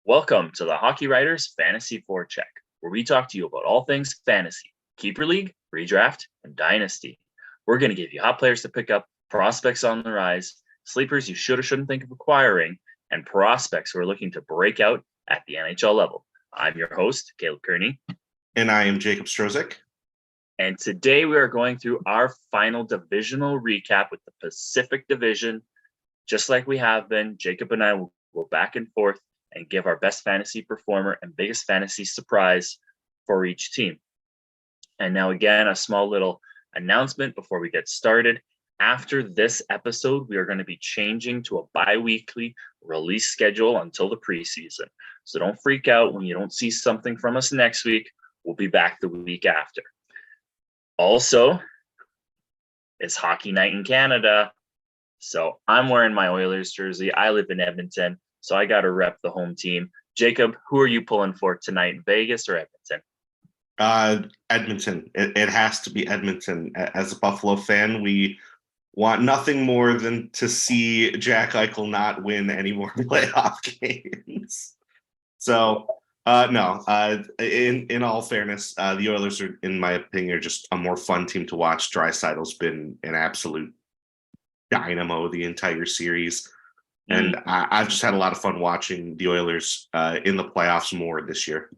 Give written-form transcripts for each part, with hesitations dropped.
Welcome to the Hockey Writers Fantasy Forecheck, where we talk to you about all things fantasy, keeper league, redraft, and dynasty. We're going to give you hot players to pick up, prospects on the rise, sleepers you should or shouldn't think of acquiring, and prospects who are looking to break out at the NHL level. I'm your host, Caleb Kerney. And I am Jacob Strozyk. And today we are going through our final divisional recap with the Pacific Division. Just like we have been, Jacob and I will go back and forth and give our best fantasy performer and biggest fantasy surprise for each team. And now, again, a small little announcement before we get started. After this episode, we are going to be changing to a bi-weekly release schedule until the preseason. So don't freak out when you don't see something from us next week. We'll be back the week after. Also, it's hockey night in Canada. So I'm wearing my Oilers jersey. I live in Edmonton, so I got to rep the home team. Jacob, who are you pulling for tonight, Vegas or Edmonton? Edmonton. It has to be Edmonton. As a Buffalo fan, we want nothing more than to see Jack Eichel not win any more playoff games. So, no. In all fairness, the Oilers are, in my opinion, are just a more fun team to watch. Draisaitl's been an absolute dynamo the entire series. And I've just had a lot of fun watching the Oilers in the playoffs more this year.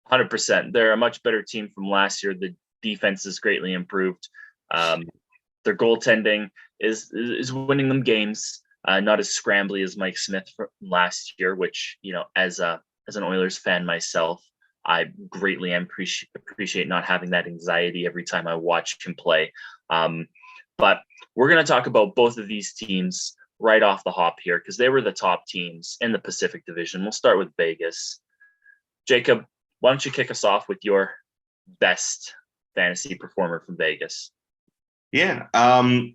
100%. They're a much better team from last year. The defense is greatly improved. Their goaltending is winning them games. Not as scrambly as Mike Smith from last year, which, you know, as an Oilers fan myself, I greatly appreciate not having that anxiety every time I watch him play. But we're going to talk about both of these teams right off the hop here because they were the top teams in the Pacific Division. We'll start with Vegas. Jacob, why don't you kick us off with your best fantasy performer from Vegas? Yeah,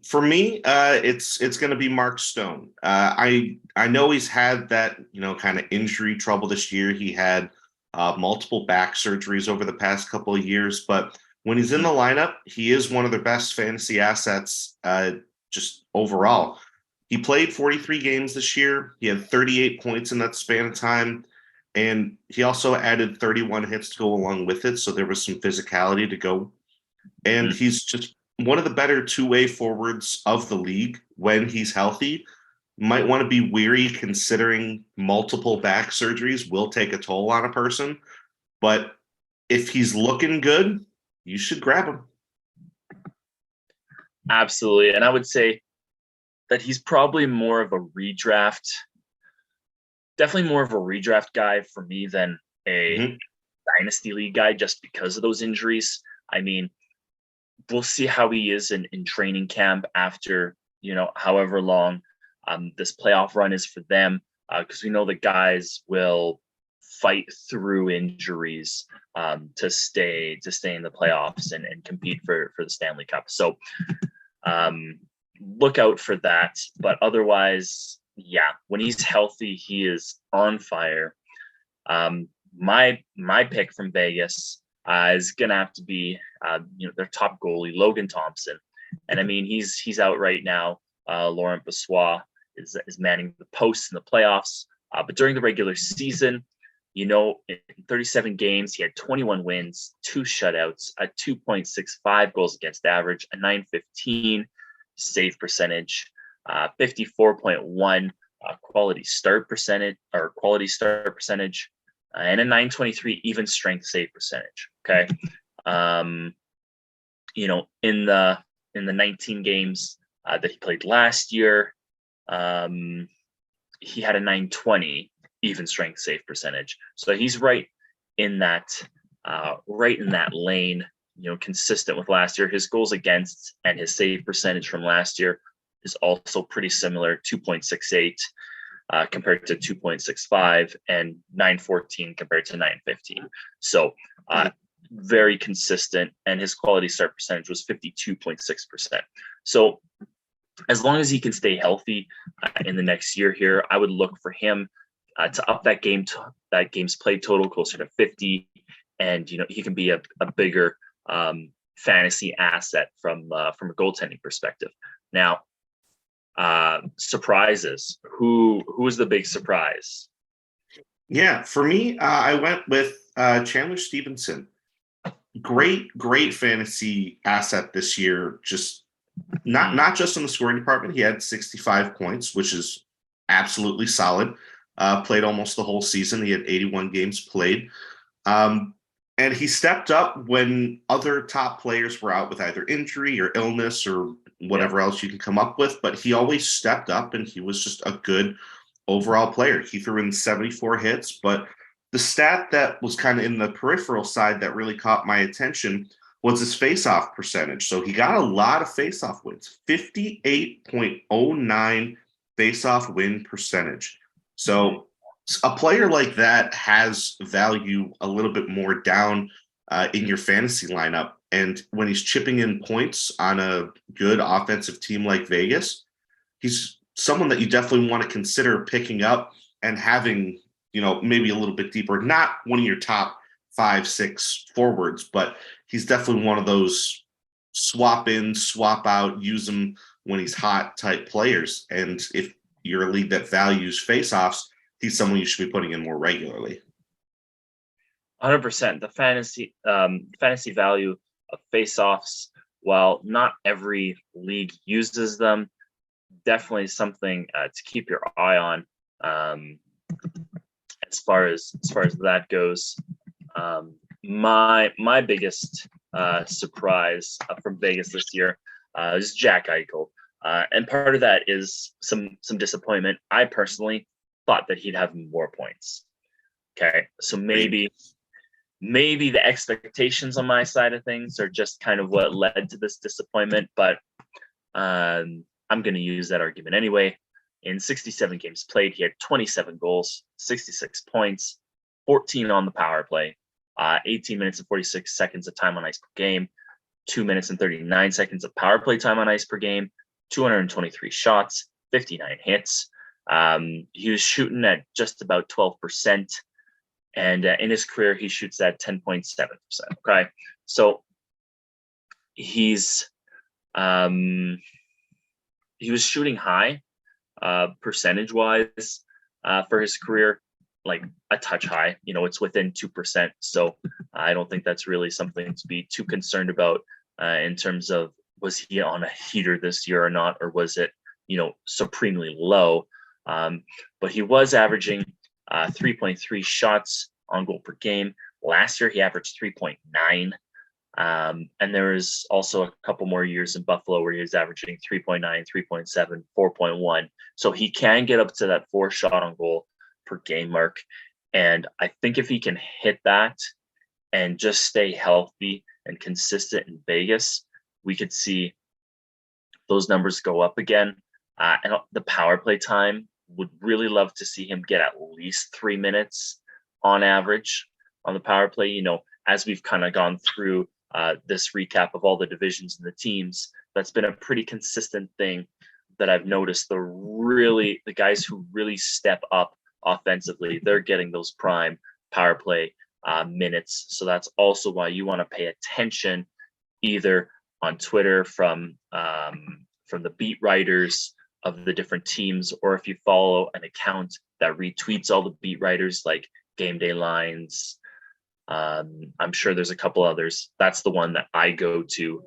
for me, it's going to be Mark Stone. I know he's had that, kind of injury trouble this year. He had multiple back surgeries over the past couple of years, but when he's in the lineup, he is one of their best fantasy assets just overall. He played 43 games this year. He had 38 points in that span of time, and he also added 31 hits to go along with it, so there was some physicality to go. And he's just one of the better two-way forwards of the league when he's healthy. Might want to be weary considering multiple back surgeries will take a toll on a person. But if he's looking good, you should grab him. Absolutely. And I would say that he's probably more of a redraft, definitely more of a redraft guy for me than a dynasty league guy just because of those injuries. I mean, we'll see how he is in training camp after, however long this playoff run is for them, because we know the guys will fight through injuries to stay in the playoffs and compete for the Stanley Cup. So look out for that. But otherwise, yeah, when he's healthy, he is on fire. My pick from Vegas is gonna have to be their top goalie, Logan Thompson. And I mean, he's out right now. Laurent Brossoit is manning the posts in the playoffs. But during the regular season, in 37 games, he had 21 wins, 2 shutouts, a 2.65 goals against average, a 915 save percentage, 54.1 quality start percentage, and a 923 even strength save percentage. Okay. In the 19 games that he played last year, he had a 920 even strength save percentage. So he's right in that lane, consistent with last year. His goals against and his save percentage from last year is also pretty similar, 2.68 compared to 2.65 and 914 compared to 915. So very consistent, and his quality start percentage was 52.6%. So as long as he can stay healthy in the next year here, I would look for him to up that game's played total closer to 50, and he can be a bigger fantasy asset from a goaltending perspective. Now, surprises. Who is the big surprise? Yeah, for me, I went with Chandler Stevenson. Great fantasy asset this year. Just not just in the scoring department. He had 65 points, which is absolutely solid. Played almost the whole season. He had 81 games played. Um, and he stepped up when other top players were out with either injury or illness or Yeah. whatever else you can come up with. But he always stepped up and he was just a good overall player. He threw in 74 hits. But the stat that was kind of in the peripheral side that really caught my attention was his faceoff percentage. So he got a lot of faceoff wins, 58.09 faceoff win percentage. So a player like that has value a little bit more down in your fantasy lineup. And when he's chipping in points on a good offensive team like Vegas, he's someone that you definitely want to consider picking up and having, maybe a little bit deeper. Not one of your top 5, 6 forwards, but he's definitely one of those swap in, swap out, use him when he's hot type players. And if you're a league that values faceoffs, he's someone you should be putting in more regularly. 100%. The fantasy value of face-offs, while not every league uses them, definitely something to keep your eye on. As far as that goes, my biggest surprise from Vegas this year is Jack Eichel, and part of that is some disappointment. I personally thought that he'd have more points. Okay, so maybe the expectations on my side of things are just kind of what led to this disappointment, but I'm going to use that argument anyway. In 67 games played, he had 27 goals, 66 points, 14 on the power play, 18 minutes and 46 seconds of time on ice per game, 2 minutes and 39 seconds of power play time on ice per game, 223 shots, 59 hits. He was shooting at just about 12%. And in his career, he shoots at 10.7%. Okay. So he was shooting high percentage wise for his career, like a touch high. It's within 2%. So I don't think that's really something to be too concerned about in terms of was he on a heater this year or not, or was it, supremely low. But he was averaging 3.3 shots on goal per game. Last year, he averaged 3.9. And there was also a couple more years in Buffalo where he was averaging 3.9, 3.7, 4.1. So he can get up to that 4 shot on goal per game mark. And I think if he can hit that and just stay healthy and consistent in Vegas, we could see those numbers go up again. And the power play time, would really love to see him get at least 3 minutes on average on the power play. As we've kind of gone through this recap of all the divisions and the teams, that's been a pretty consistent thing that I've noticed. The guys who really step up offensively, they're getting those prime power play minutes. So that's also why you want to pay attention either on Twitter from the beat writers of the different teams, or if you follow an account that retweets all the beat writers like Game Day Lines. I'm sure there's a couple others. That's the one that I go to.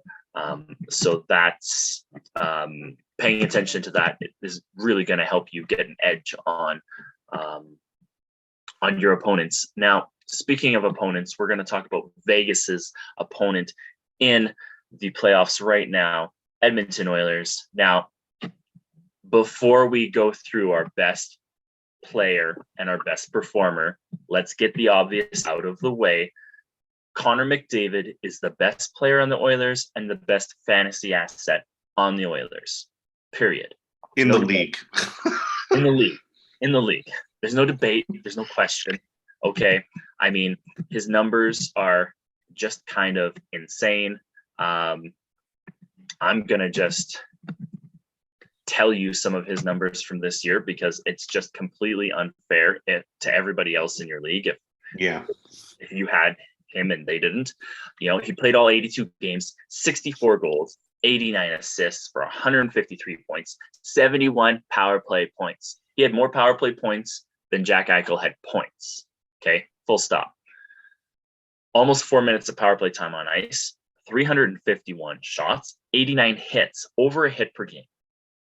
So that's paying attention to that is really going to help you get an edge on your opponents. Now, speaking of opponents, we're going to talk about Vegas's opponent in the playoffs right now, Edmonton Oilers. Now, before we go through our best player and our best performer, let's get the obvious out of the way. Connor McDavid is the best player on the Oilers and the best fantasy asset on the Oilers. Period. In the league. In the league. There's no debate. There's no question. Okay. I mean, his numbers are just kind of insane. I'm going to just tell you some of his numbers from this year because it's just completely unfair to everybody else in your league. If you had him and they didn't, he played all 82 games, 64 goals, 89 assists for 153 points, 71 power play points. He had more power play points than Jack Eichel had points. Okay, full stop. Almost 4 minutes of power play time on ice, 351 shots, 89 hits, over a hit per game,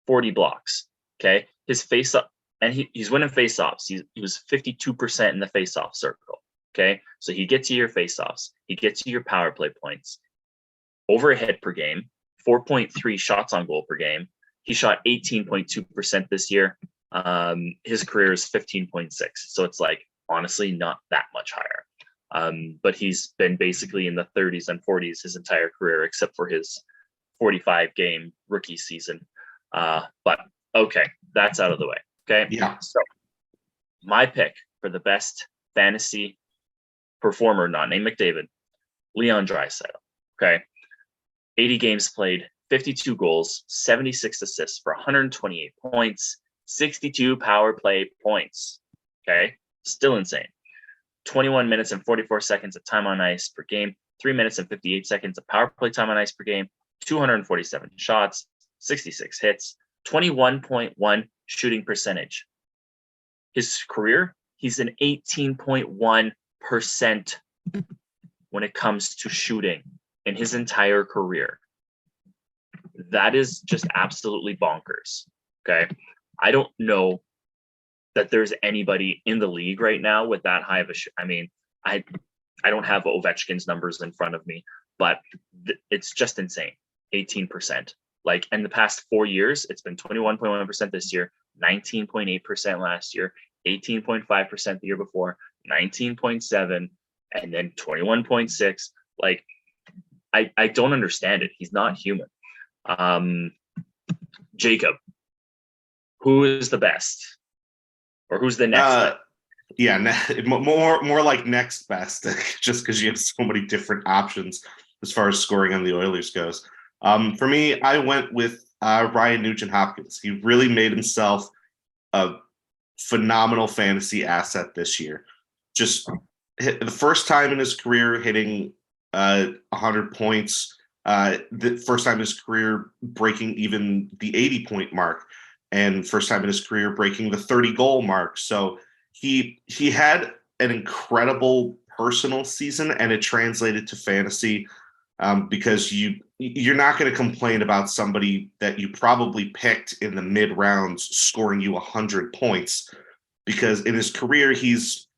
40 blocks. Okay, his face up, and he's winning face-offs. He was 52% in the face-off circle. Okay, so he gets you your face-offs, he gets you your power play points, over a hit per game, 4.3 shots on goal per game. He shot 18.2% this year. His career is 15.6. So it's like, honestly, not that much higher. But he's been basically in the 30s and 40s his entire career, except for his 45-game rookie season. But okay, that's out of the way. Okay. Yeah. So my pick for the best fantasy performer, not named McDavid, Leon Draisaitl. Okay. 80 games played, 52 goals, 76 assists for 128 points, 62 power play points. Okay. Still insane. 21 minutes and 44 seconds of time on ice per game, 3 minutes and 58 seconds of power play time on ice per game, 247 shots, 66 hits, 21.1 shooting percentage. His career, he's an 18.1% when it comes to shooting in his entire career. That is just absolutely bonkers. Okay. I don't know that there's anybody in the league right now with that high of a I mean, I don't have Ovechkin's numbers in front of me, but it's just insane. 18%. Like in the past 4 years, it's been 21.1% this year, 19.8% last year, 18.5% the year before, 19.7, and then 21.6. Like, I don't understand it. He's not human. Jacob, who is the best? Or who's the next best? Yeah, more like next best, just because you have so many different options as far as scoring on the Oilers goes. For me, I went with Ryan Nugent-Hopkins. He really made himself a phenomenal fantasy asset this year. Just the first time in his career hitting 100 points, the first time in his career breaking even the 80-point mark, and first time in his career breaking the 30-goal mark. So he had an incredible personal season, and it translated to fantasy, because you're not going to complain about somebody that you probably picked in the mid rounds scoring you 100 points, because in his career he's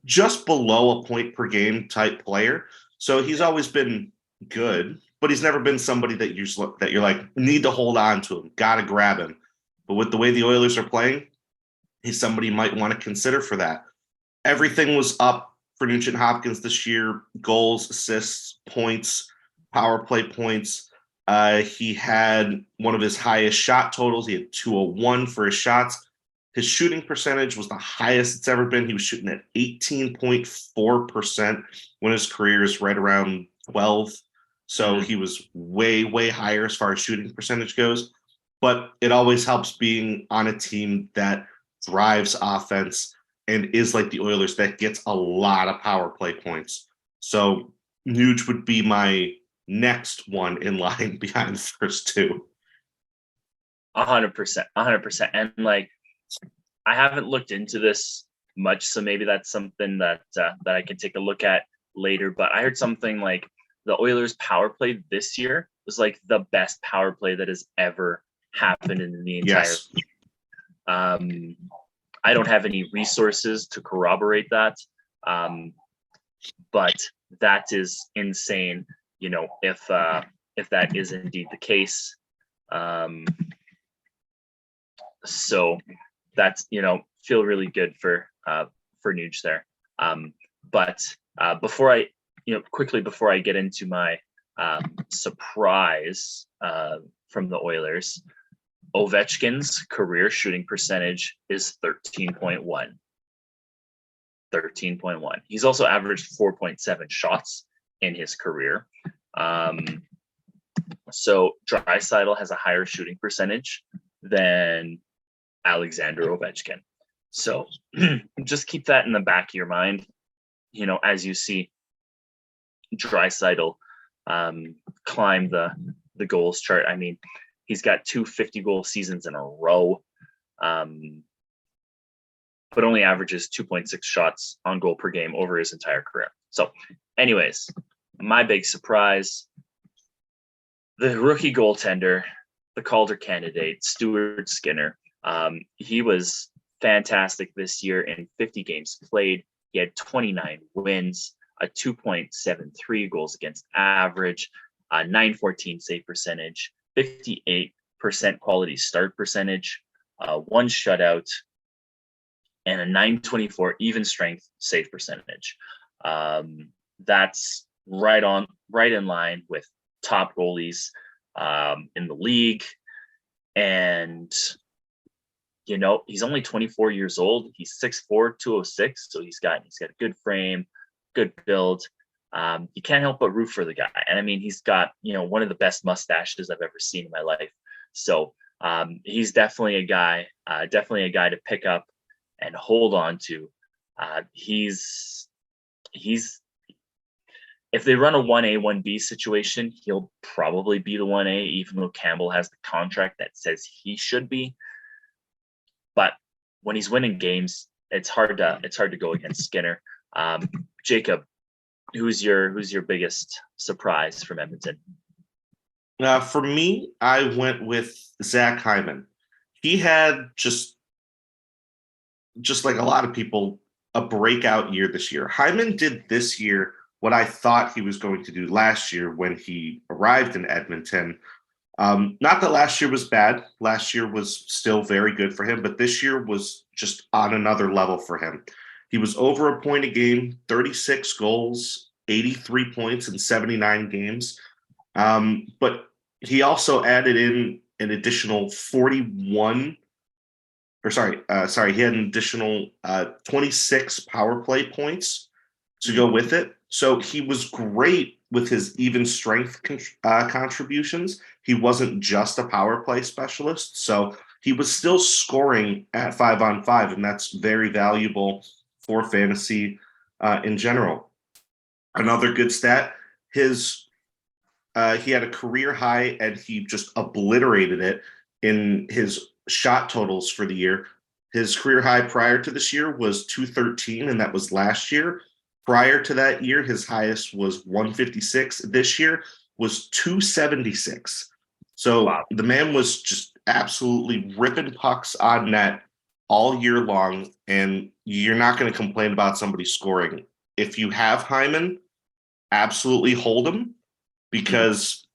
just below a point per game type player. So he's always been good, but he's never been somebody that you're like, need to hold on to him, got to grab him. But with the way the Oilers are playing, he's somebody you might want to consider for that. Everything was up for Nugent-Hopkins this year: goals, assists, points, power play points. He had one of his highest shot totals. He had 201 for his shots. His shooting percentage was the highest it's ever been. He was shooting at 18.4% when his career is right around 12. So he was way, way higher as far as shooting percentage goes. But it always helps being on a team that drives offense and is like the Oilers, that gets a lot of power play points. So Nuge would be my next one in line behind the first two. 100%. And like, I haven't looked into this much, so maybe that's something that I can take a look at later. But I heard something like the Oilers' power play this year was like the best power play that has ever happened in the entire league. I don't have any resources to corroborate that, but that is insane. You know, if that is indeed the case. So that's, feel really good for Nuge there. But before I get into my surprise from the Oilers, Ovechkin's career shooting percentage is 13.1. 13.1. He's also averaged 4.7 shots in his career. So Draisaitl has a higher shooting percentage than Alexander Ovechkin. So just keep that in the back of your mind, as you see Draisaitl climb the goals chart. I mean, he's got 2 50-goal seasons in a row. but only averages 2.6 shots on goal per game over his entire career. So anyways, my big surprise, the rookie goaltender, the Calder candidate, Stuart Skinner. He was fantastic this year in 50 games played. He had 29 wins, a 2.73 goals against average, a 914 save percentage, 58% quality start percentage, one shutout, and a 924 even strength save percentage. That's right in line with top goalies in the league. And he's only 24 years old. He's 6'4", 206. So he's got a good frame, good build. You can't help but root for the guy. And I mean, he's got, one of the best mustaches I've ever seen in my life. So he's definitely a guy to pick up and hold on to. He's if they run a 1A, 1B situation, he'll probably be the 1A, even though Campbell has the contract that says he should be. But when he's winning games, it's hard to go against Skinner. Jacob, who's your biggest surprise from Edmonton? For me, I went with Zach Hyman. He had just like a lot of people, a breakout year this year. Hyman did this year what I thought he was going to do last year when he arrived in Edmonton. Not that last year was bad. Last year was still very good for him, but this year was just on another level for him. He was over a point a game, 36 goals, 83 points in 79 games. But he also added in an additional 41 he had an additional 26 power play points to go with it. So he was great with his even strength contributions. He wasn't just a power play specialist. So he was still scoring at 5-on-5, and that's very valuable for fantasy in general. Another good stat, he had a career high, and he just obliterated it in his shot totals for the year. His career high prior to this year was 213, and that was last year. Prior to that year, his highest was 156. This year was 276. So wow. The man was just absolutely ripping pucks on net all year long, and you're not going to complain about somebody scoring. If you have Hyman, absolutely hold him, because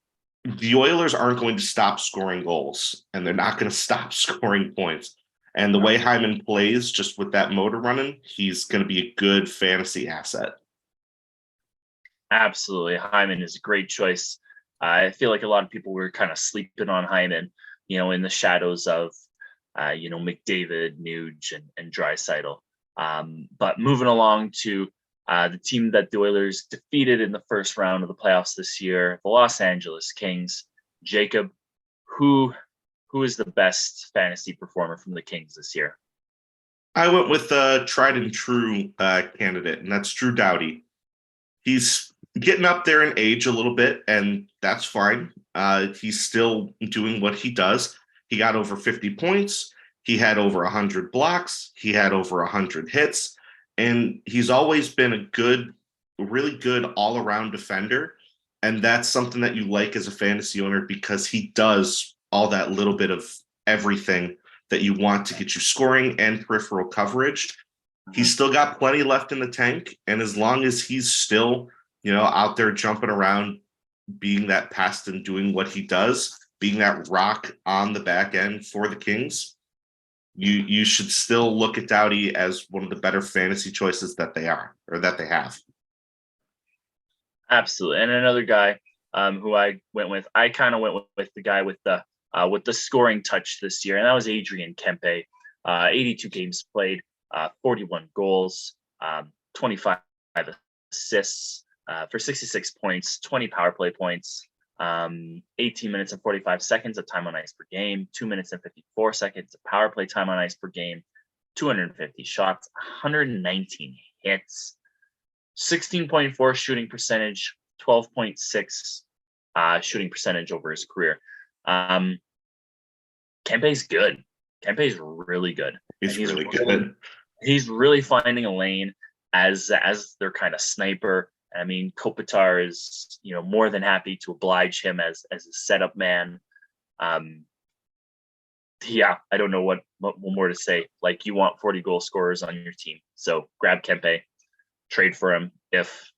the Oilers aren't going to stop scoring goals, and they're not going to stop scoring points. And the way Hyman plays, just with that motor running, he's going to be a good fantasy asset. Absolutely. Hyman is a great choice. I feel like a lot of people were kind of sleeping on Hyman, in the shadows of, McDavid, Nuge, and Draisaitl. But moving along to the team that the Oilers defeated in the first round of the playoffs this year, the Los Angeles Kings. Jacob, who is the best fantasy performer from the Kings this year? I went with a tried and true candidate, and that's Drew Doughty. He's getting up there in age a little bit, and that's fine. He's still doing what he does. He got over 50 points. He had over 100 blocks. He had over 100 hits. And he's always been a really good all-around defender. And that's something that you like as a fantasy owner, because he does all that little bit of everything that you want to get you scoring and peripheral coverage. He's still got plenty left in the tank. And as long as he's still, out there jumping around, being that pest and doing what he does, being that rock on the back end for the Kings, you should still look at Doughty as one of the better fantasy choices that they have. Absolutely. And another guy who I went with, I kind of went with the guy with the scoring touch this year, and that was Adrian Kempe. 82 games played, 41 goals, 25 assists for 66 points, 20 power play points, 18 minutes and 45 seconds of time on ice per game, 2 minutes and 54 seconds of power play time on ice per game, 250 shots, 119 hits, 16.4 shooting percentage, 12.6 shooting percentage over his career. Kempe's good. Kempe's really good. He's really good. He's really finding a lane as their kind of sniper. I mean, Kopitar is, more than happy to oblige him as a setup man. Yeah, I don't know what more to say. Like, you want 40 goal scorers on your team, so grab Kempe, trade for him if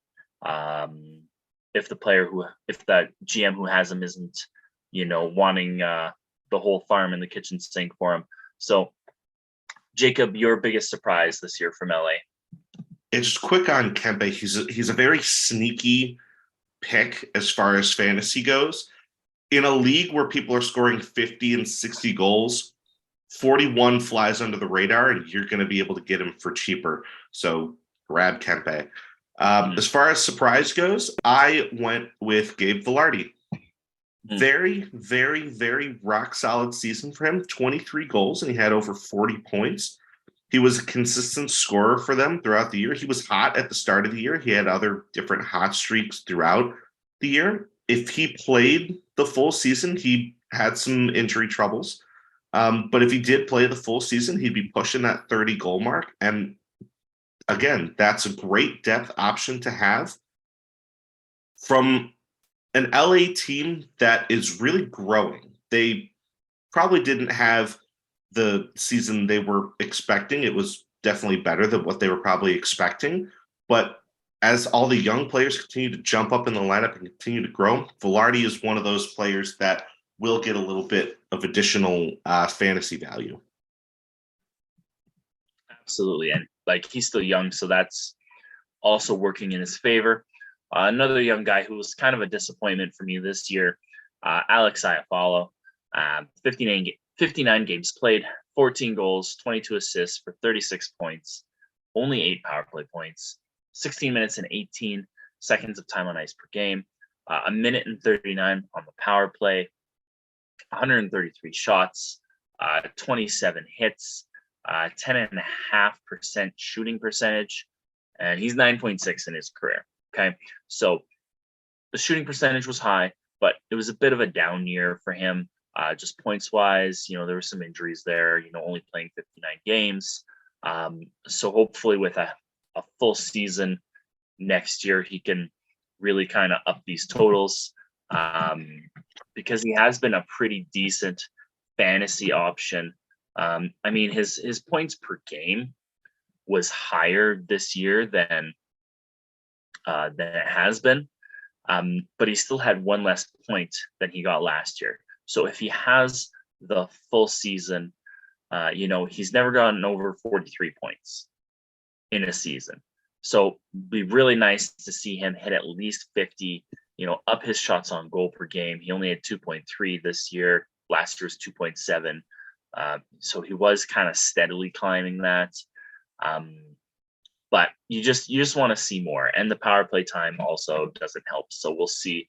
that GM who has him isn't, wanting the whole farm and the kitchen sink for him. So, Jacob, your biggest surprise this year from LA? It's quick on Kempe. He's a very sneaky pick as far as fantasy goes. In a league where people are scoring 50 and 60 goals, 41 flies under the radar, and you're going to be able to get him for cheaper. So grab Kempe. As far as surprise goes, I went with Gabe Vilardi. Very, very, very rock solid season for him. 23 goals, and he had over 40 points. He was a consistent scorer for them throughout the year. He was hot at the start of the year. He had other different hot streaks throughout the year. If he played the full season, he had some injury troubles. But if he did play the full season, he'd be pushing that 30 goal mark. And again, that's a great depth option to have from an LA team that is really growing. They probably didn't have the season they were expecting. It was definitely better than what they were probably expecting. But as all the young players continue to jump up in the lineup and continue to grow, Vilardi is one of those players that will get a little bit of additional fantasy value. Absolutely. And he's still young, so that's also working in his favor. Another young guy who was kind of a disappointment for me this year, Alex Iafallo, 59 games played, 14 goals, 22 assists for 36 points, only 8 power play points, 16 minutes and 18 seconds of time on ice per game, a minute and 39 on the power play, 133 shots, 27 hits, 10.5% shooting percentage, and he's 9.6 in his career. Okay, so the shooting percentage was high, but it was a bit of a down year for him. Just points wise, there were some injuries there, only playing 59 games. So hopefully with a full season next year, he can really kind of up these totals, because he has been a pretty decent fantasy option. I mean, his points per game was higher this year than it has been, but he still had one less point than he got last year. So if he has the full season, he's never gotten over 43 points in a season. So it'd be really nice to see him hit at least 50, up his shots on goal per game. He only had 2.3 this year. Last year was 2.7. So he was kind of steadily climbing that. But you just want to see more, and the power play time also doesn't help. So we'll see.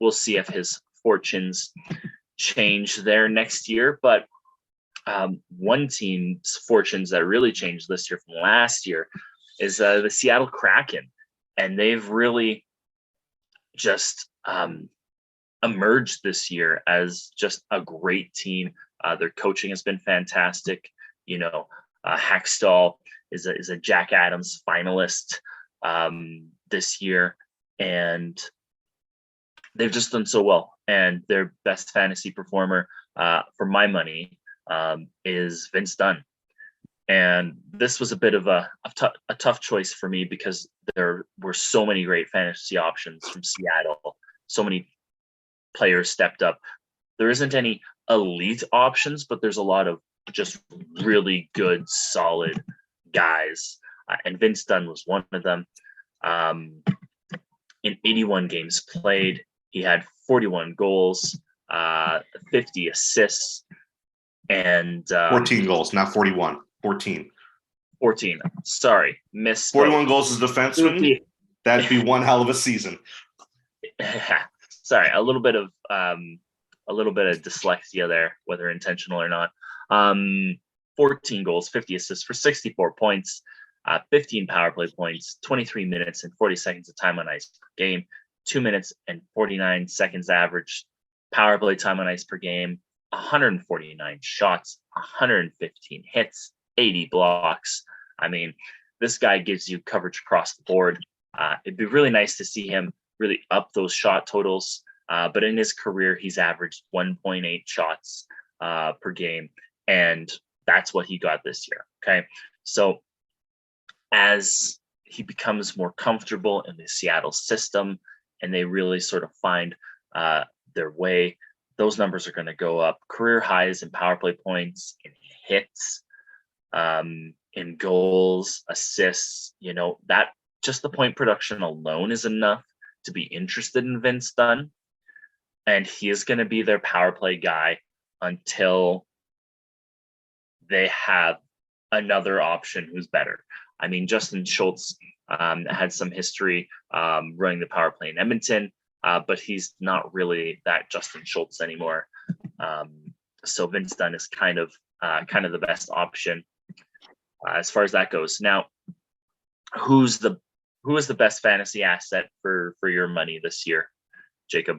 We'll see if his fortunes change there next year. But one team's fortunes that really changed this year from last year is the Seattle Kraken, and they've really just emerged this year as just a great team. Their coaching has been fantastic. Hackstall is a Jack Adams finalist this year, and they've just done so well. And their best fantasy performer, for my money, is Vince Dunn. And this was a bit of a tough choice for me because there were so many great fantasy options from Seattle. So many players stepped up. There isn't any elite options, but there's a lot of just really good, solid guys. And Vince Dunn was one of them. In 81 games played, he had 41 goals, 50 assists, and 14 goals, not 41. 14. Sorry, missed. 41 goals as a defenseman. That'd be one hell of a season. Sorry, a little bit of dyslexia there, whether intentional or not. 14 goals, 50 assists for 64 points, 15 power play points, 23 minutes and 40 seconds of time on ice per game, 2 minutes and 49 seconds average power play time on ice per game, 149 shots, 115 hits, 80 blocks. I mean, this guy gives you coverage across the board. It'd be really nice to see him really up those shot totals. But in his career, he's averaged 1.8 shots per game, and that's what he got this year. Okay, so as he becomes more comfortable in the Seattle system, and they really sort of find their way, those numbers are going to go up. Career highs in power play points, in hits, in goals, assists. That just the point production alone is enough to be interested in Vince Dunn. And he is going to be their power play guy until they have another option who's better. I mean, Justin Schultz had some history running the power play in Edmonton, but he's not really that Justin Schultz anymore. So Vince Dunn is kind of the best option as far as that goes. Now, who is the best fantasy asset for your money this year, Jacob?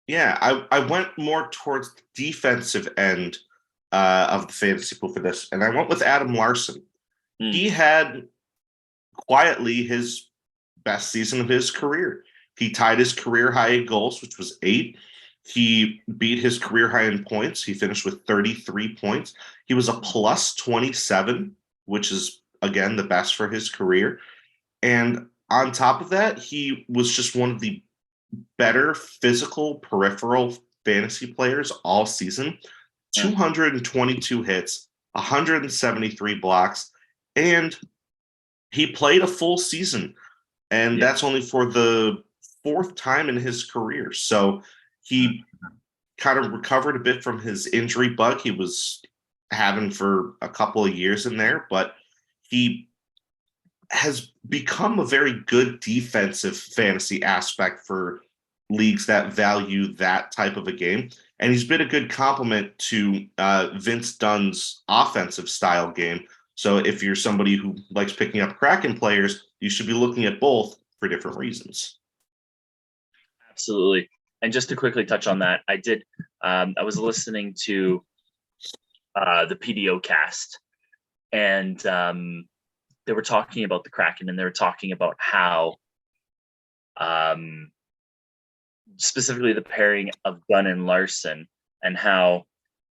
Yeah, I went more towards the defensive end of the fantasy pool for this, and I went with Adam Larson. He had quietly his best season of his career. He tied his career high in goals, which was 8. He beat his career high in points. He finished with 33 points. He was a plus 27, which is, again, the best for his career. And on top of that, he was just one of the better physical peripheral fantasy players all season. 222 hits, 173 blocks, and he played a full season. And that's only for the 4th time in his career. So he kind of recovered a bit from his injury bug he was having for a couple of years in there, but he has become a very good defensive fantasy aspect for leagues that value that type of a game. And he's been a good complement to Vince Dunn's offensive style game. So if you're somebody who likes picking up Kraken players, you should be looking at both for different reasons. Absolutely. And just to quickly touch on that, I was listening to the PDO cast, and they were talking about the Kraken, and they were talking about how specifically the pairing of Dunn and Larson, and how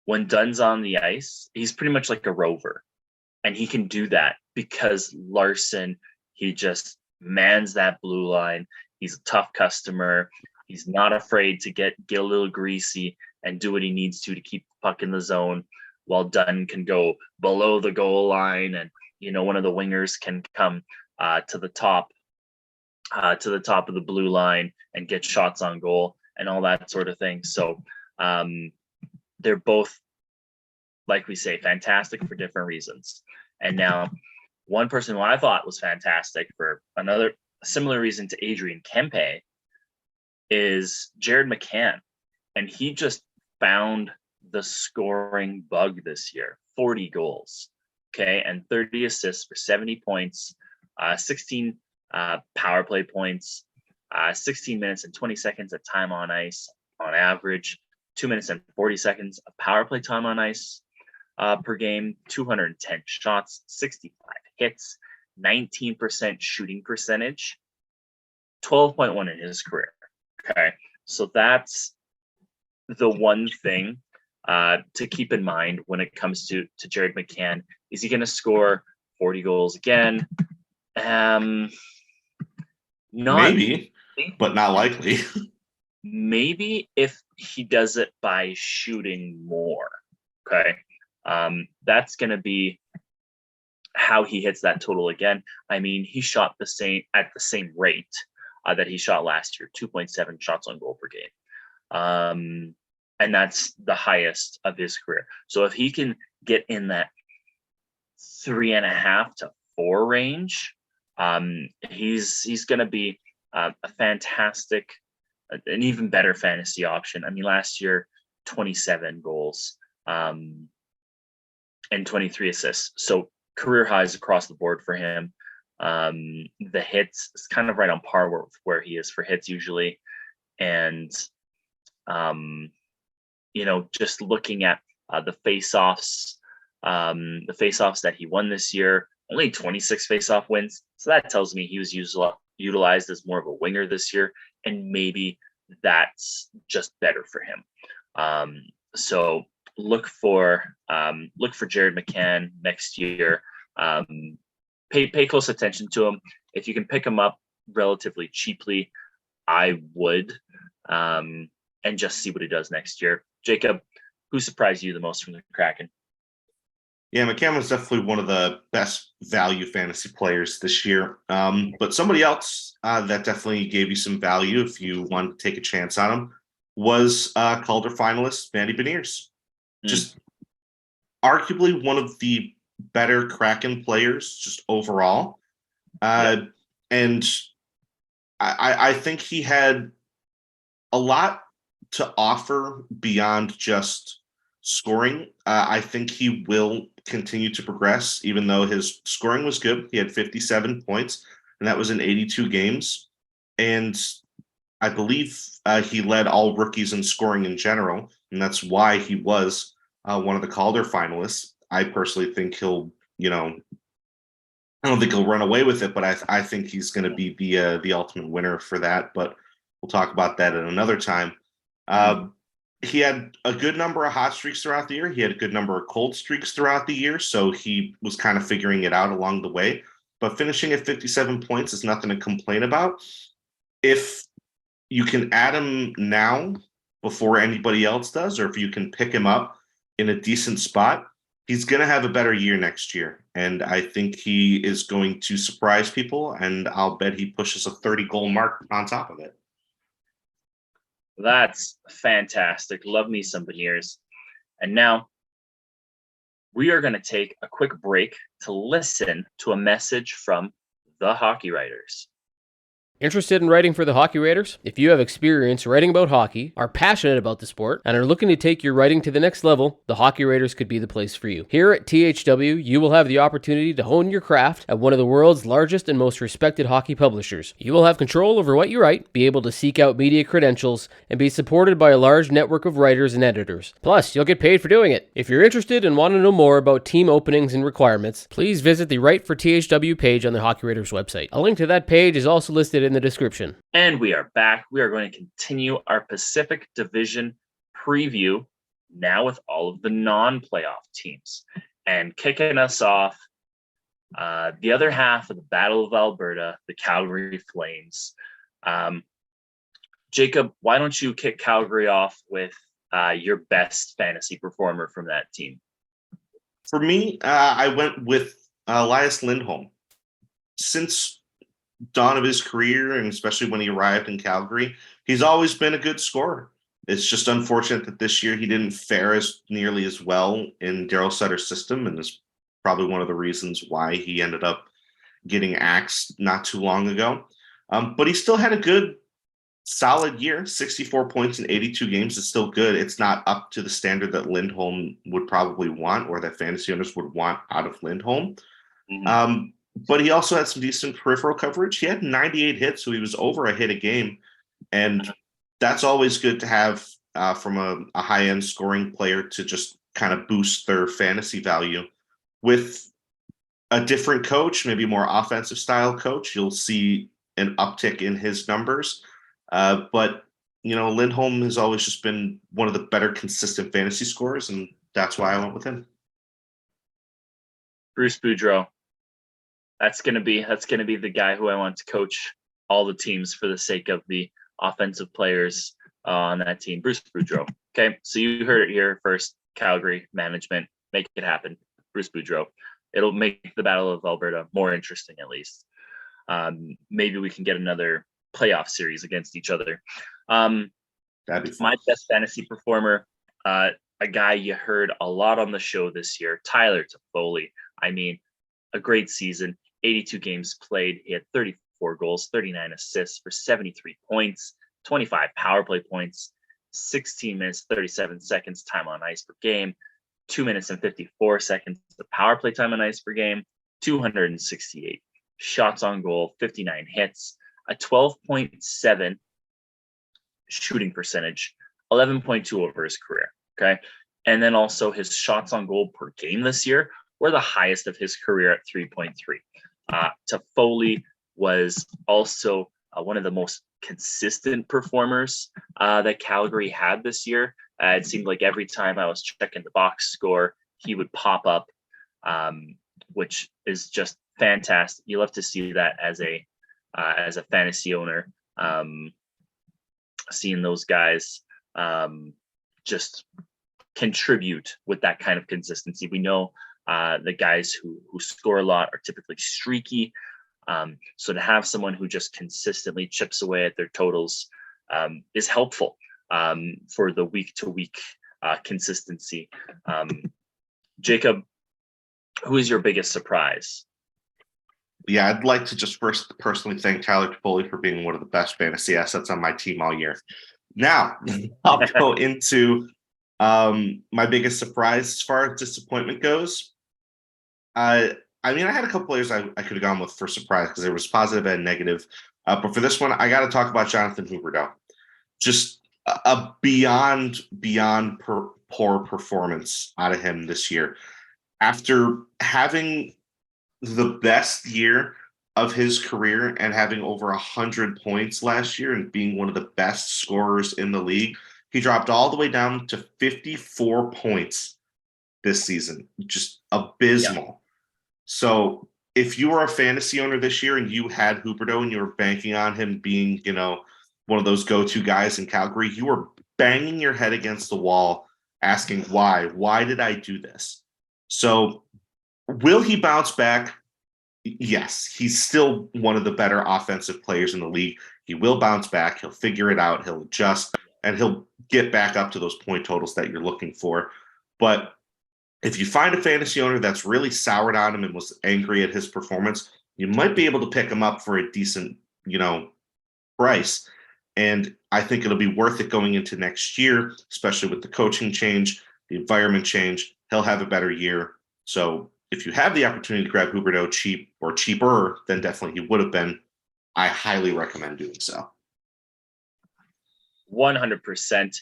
when Dunn's on the ice, he's pretty much like a rover. And he can do that because Larson, he just mans that blue line. He's a tough customer. He's not afraid to get a little greasy and do what he needs to keep the puck in the zone, while Dunn can go below the goal line, and one of the wingers can come to the top of the blue line and get shots on goal and all that sort of thing. So they're both, like we say, fantastic for different reasons. And now one person who I thought was fantastic for another similar reason to Adrian Kempe is Jared McCann. And he just found the scoring bug this year. 40 goals, okay, and 30 assists for 70 points, 16 power play points, 16 minutes and 20 seconds of time on ice on average, 2 minutes and 40 seconds of power play time on ice per game, 210 shots, 65 hits, 19% shooting percentage, 12.1 in his career. Okay, so that's the one thing to keep in mind when it comes to Jared McCann. Is he going to score 40 goals again? Not maybe, but not likely. Maybe if he does it by shooting more. Okay, that's going to be how he hits that total again. I mean, he shot at the same rate that he shot last year, 2.7 shots on goal per game. And that's the highest of his career. So if he can get in that 3.5 to 4 range, he's going to be a fantastic, an even better fantasy option. I mean, last year, 27 goals and 23 assists. So career highs across the board for him. The hits is kind of right on par with where he is for hits usually. And, just looking at the face-offs The faceoffs that he won this year, only 26 faceoff wins. So that tells me he was utilized as more of a winger this year, and maybe that's just better for him. So look for Jared McCann next year. Pay close attention to him. If you can pick him up relatively cheaply, I would, and just see what he does next year. Jacob, who surprised you the most from the Kraken? Yeah, McCann was definitely one of the best value fantasy players this year. But somebody else that definitely gave you some value if you wanted to take a chance on him was Calder finalist Matty Beniers. Just arguably one of the better Kraken players just overall. And I think he had a lot to offer beyond just scoring. I think he will continue to progress, even though his scoring was good. He had 57 points, and that was in 82 games. And I believe he led all rookies in scoring in general, and that's why he was one of the Calder finalists. I personally think he'll, I don't think he'll run away with it, but I think he's going to be the ultimate winner for that. But we'll talk about that at another time. He had a good number of hot streaks throughout the year. He had a good number of cold streaks throughout the year, so he was kind of figuring it out along the way. But finishing at 57 points is nothing to complain about. If you can add him now before anybody else does, or if you can pick him up in a decent spot, he's going to have a better year next year. And I think he is going to surprise people, and I'll bet he pushes a 30-goal mark on top of it. That's fantastic. Love me some Beniers. And now we are going to take a quick break to listen to a message from the Hockey Writers. Interested in writing for the Hockey Writers? If you have experience writing about hockey, are passionate about the sport, and are looking to take your writing to the next level, the Hockey Writers could be the place for you. Here at THW, you will have the opportunity to hone your craft at one of the world's largest and most respected hockey publishers. You will have control over what you write, be able to seek out media credentials, and be supported by a large network of writers and editors. Plus, you'll get paid for doing it. If you're interested and want to know more about team openings and requirements, please visit the Write for THW page on the Hockey Writers website. A link to that page is also listed in the description. And we are back. We are going to continue our Pacific Division preview now with all of the non-playoff teams. And kicking us off, the other half of the Battle of Alberta, the Calgary Flames. Jacob, why don't you kick Calgary off with your best fantasy performer from that team? For me, I went with Elias Lindholm. Since dawn of his career, and especially when he arrived in Calgary, he's always been a good scorer. It's just unfortunate that this year he didn't fare as nearly as well in Daryl Sutter's system, and is probably one of the reasons why he ended up getting axed not too long ago. But he still had a good, solid year. 64 points in 82 games is still good. It's not up to the standard that Lindholm would probably want, or that fantasy owners would want out of Lindholm. Mm-hmm. But he also had some decent peripheral coverage. He had 98 hits, so he was over a hit a game. And that's always good to have from a high-end scoring player to just kind of boost their fantasy value. With a different coach, maybe a more offensive style coach, you'll see an uptick in his numbers. But, Lindholm has always just been one of the better consistent fantasy scorers, and that's why I went with him. Bruce Boudreau. That's gonna be the guy who I want to coach all the teams for the sake of the offensive players on that team. Bruce Boudreau. Okay, so you heard it here first. Calgary management, make it happen. Bruce Boudreau. It'll make the Battle of Alberta more interesting, at least. Maybe we can get another playoff series against each other. That'd be fun. My best fantasy performer, a guy you heard a lot on the show this year, Tyler Toffoli. I mean, a great season. 82 games played. He had 34 goals, 39 assists for 73 points, 25 power play points, 16 minutes, 37 seconds time on ice per game, 2 minutes and 54 seconds of power play time on ice per game, 268 shots on goal, 59 hits, a 12.7 shooting percentage, 11.2 over his career. Okay. And then also his shots on goal per game this year were the highest of his career at 3.3. Toffoli was also one of the most consistent performers that Calgary had this year. It seemed like every time I was checking the box score, he would pop up, which is just fantastic. You love to see that as a fantasy owner, seeing those guys just contribute with that kind of consistency. We know the guys who score a lot are typically streaky. So to have someone who just consistently chips away at their totals is helpful for the week-to-week consistency. Jacob, who is your biggest surprise? Yeah, I'd like to just first personally thank Tyler Toffoli for being one of the best fantasy assets on my team all year. Now, I'll go into my biggest surprise as far as disappointment goes. I had a couple players I could have gone with for surprise because there was positive and negative. But for this one, I got to talk about Jonathan Huberdeau. Just a beyond poor performance out of him this year. After having the best year of his career and having over 100 points last year and being one of the best scorers in the league, he dropped all the way down to 54 points this season. Just abysmal. Yeah. So if you were a fantasy owner this year and you had Huberdeau and you were banking on him being, one of those go-to guys in Calgary, you were banging your head against the wall asking why? Why did I do this? So will he bounce back? Yes, he's still one of the better offensive players in the league. He will bounce back. He'll figure it out. He'll adjust, and he'll get back up to those point totals that you're looking for. But if you find a fantasy owner that's really soured on him and was angry at his performance, you might be able to pick him up for a decent, price. And I think it'll be worth it going into next year, especially with the coaching change, the environment change. He'll have a better year. So if you have the opportunity to grab Huberdeau cheap or cheaper than definitely he would have been, I highly recommend doing so. 100%.